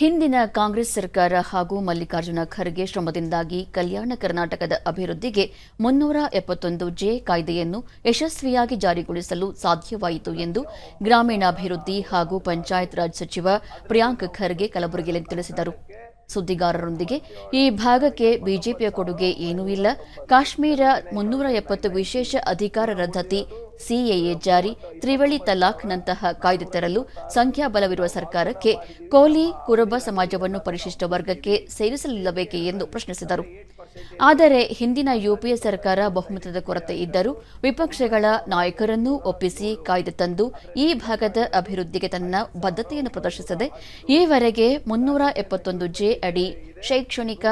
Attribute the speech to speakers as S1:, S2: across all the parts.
S1: ಹಿಂದಿನ ಕಾಂಗ್ರೆಸ್ ಸರ್ಕಾರ ಹಾಗೂ ಮಲ್ಲಿಕಾರ್ಜುನ ಖರ್ಗೆ ಶ್ರಮದಿಂದಾಗಿ ಕಲ್ಯಾಣ ಕರ್ನಾಟಕದ ಅಭಿವೃದ್ಧಿಗೆ 371(ಜೆ) ಕಾಯ್ದೆಯನ್ನು ಯಶಸ್ವಿಯಾಗಿ ಜಾರಿಗೊಳಿಸಲು ಸಾಧ್ಯವಾಯಿತು ಎಂದು ಗ್ರಾಮೀಣಾಭಿವೃದ್ಧಿ ಹಾಗೂ ಪಂಚಾಯತ್ ರಾಜ್ ಸಚಿವ ಪ್ರಿಯಾಂಕ್ ಖರ್ಗೆ ಕಲಬುರಗಿಯಲ್ಲಿ ತಿಳಿಸಿದರು. ಸುದ್ದಿಗಾರರೊಂದಿಗೆ ಈ ಭಾಗಕ್ಕೆ ಬಿಜೆಪಿಯ ಕೊಡುಗೆ ಏನೂ ಇಲ್ಲ, ಕಾಶ್ಮೀರ 370 ವಿಶೇಷ ಅಧಿಕಾರ ರದ್ದತಿ, ಸಿಎಎ ಜಾರಿ, ತ್ರಿವಳಿ ತಲಾಖ್ನಂತಹ ಕಾಯ್ದೆ ತರಲು ಸಂಖ್ಯಾಬಲವಿರುವ ಸರ್ಕಾರಕ್ಕೆ ಕೋಲಿ ಕುರುಬ ಸಮಾಜವನ್ನು ಪರಿಶಿಷ್ಟ ವರ್ಗಕ್ಕೆ ಸೇರಿಸಲಿಲ್ಲಬೇಕೆ ಎಂದು ಪ್ರಶ್ನಿಸಿದರು. ಆದರೆ ಹಿಂದಿನ ಯುಪಿಎ ಸರ್ಕಾರ ಬಹುಮತದ ಕೊರತೆ ಇದ್ದರೂ ವಿಪಕ್ಷಗಳ ನಾಯಕರನ್ನೂ ಒಪ್ಪಿಸಿ ಕಾಯ್ದೆ ತಂದು ಈ ಭಾಗದ ಅಭಿವೃದ್ಧಿಗೆ ತನ್ನ ಬದ್ಧತೆಯನ್ನು ಪ್ರದರ್ಶಿಸದೆ ಈವರೆಗೆ 371(ಜೆ) ಅಡಿ ಶೈಕ್ಷಣಿಕ,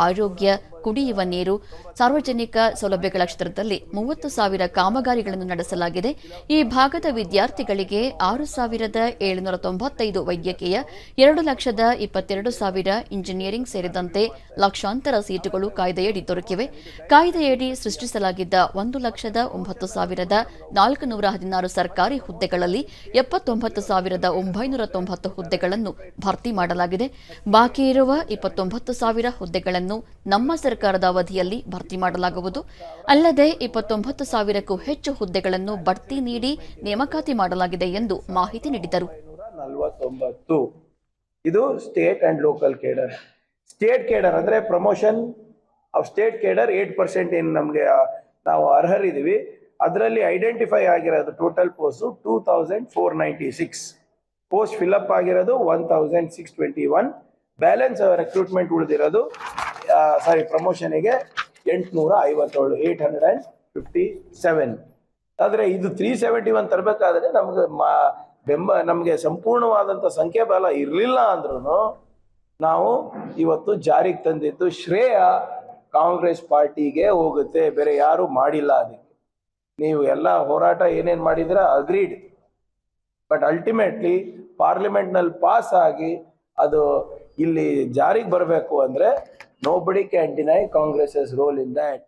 S1: ಆರೋಗ್ಯ, ಕುಡಿಯುವ ನೀರು, ಸಾರ್ವಜನಿಕ ಸೌಲಭ್ಯಗಳ ಕ್ಷೇತ್ರದಲ್ಲಿ 30,000 ಕಾಮಗಾರಿಗಳನ್ನು ನಡೆಸಲಾಗಿದೆ. ಈ ಭಾಗದ ವಿದ್ಯಾರ್ಥಿಗಳಿಗೆ 6,795 ವೈದ್ಯಕೀಯ, 2,22,000 ಇಂಜಿನಿಯರಿಂಗ್ ಸೇರಿದಂತೆ ಲಕ್ಷಾಂತರ ಸೀಟುಗಳು ಕಾಯ್ದೆಯಡಿ ದೊರಕಿವೆ. ಕಾಯ್ದೆಯಡಿ ಸೃಷ್ಟಿಸಲಾಗಿದ್ದ 1,09,416 ಸರ್ಕಾರಿ ಹುದ್ದೆಗಳಲ್ಲಿ 79,990 ಹುದ್ದೆಗಳನ್ನು ಭರ್ತಿ ಮಾಡಲಾಗಿದೆ. ಬಾಕಿ ಇರುವ 29,000 ಹುದ್ದೆಗಳನ್ನು ನಮ್ಮ ಸರ್ಕಾರದ ಅವಧಿಯಲ್ಲಿ ಭರ್ತಿ ಮಾಡಲಾಗುವುದು. ಅಲ್ಲದೆ 29,000ಕ್ಕೂ ಹೆಚ್ಚು ಹುದ್ದೆಗಳನ್ನು ಬಡ್ತಿ ನೀಡಿ ನೇಮಕಾತಿ ಮಾಡಲಾಗಿದೆ ಎಂದು ಮಾಹಿತಿ ನೀಡಿದರು.
S2: 49 ಇದು state and local cadre. State cadre ಅಂದ್ರೆ ಪ್ರಮೋಷನ್ ಆಫ್ ಸ್ಟೇಟ್ ಕೇಡರ್ 8% ಏನು ನಮಗೆ ನಾವು ಅರ್ಹರಿದ್ದೀವಿ. ಅದರಲ್ಲಿ ಐಡೆಂಟಿಫೈ ಆಗಿರೋದು ಟೋಟಲ್ ಪೋಸ್ಟ್ 2,496 ಪೋಸ್ಟ್ ಫಿಲ್ಅಪ್ ಆಗಿರೋದು 1,621. ಬ್ಯಾಲೆನ್ಸ್ ರೆಕ್ರೂಟ್ಮೆಂಟ್ ಉಳಿದಿರೋದು ಪ್ರಮೋಷನ್ಗೆ 857 857. ಆದರೆ ಇದು 371 ತರಬೇಕಾದ್ರೆ ನಮಗೆ ಸಂಪೂರ್ಣವಾದಂಥ ಸಂಖ್ಯಾಬಲ ಇರಲಿಲ್ಲ ಅಂದ್ರೂ ನಾವು ಇವತ್ತು ಜಾರಿಗೆ ತಂದಿದ್ದು ಶ್ರೇಯ ಕಾಂಗ್ರೆಸ್ ಪಾರ್ಟಿಗೆ ಹೋಗುತ್ತೆ, ಬೇರೆ ಯಾರು ಮಾಡಿಲ್ಲ. ಅದಕ್ಕೆ ನೀವು ಎಲ್ಲ ಹೋರಾಟ ಏನೇನು ಮಾಡಿದ್ರ ಅಗ್ರೀಡ್, ಬಟ್ ಅಲ್ಟಿಮೇಟ್ಲಿ ಪಾರ್ಲಿಮೆಂಟ್ನಲ್ಲಿ ಪಾಸ್ ಆಗಿ ಅದು ಇಲ್ಲಿ ಜಾರಿಗೆ ಬರಬೇಕು ಅಂದ್ರೆ nobody can deny Congress's role in that.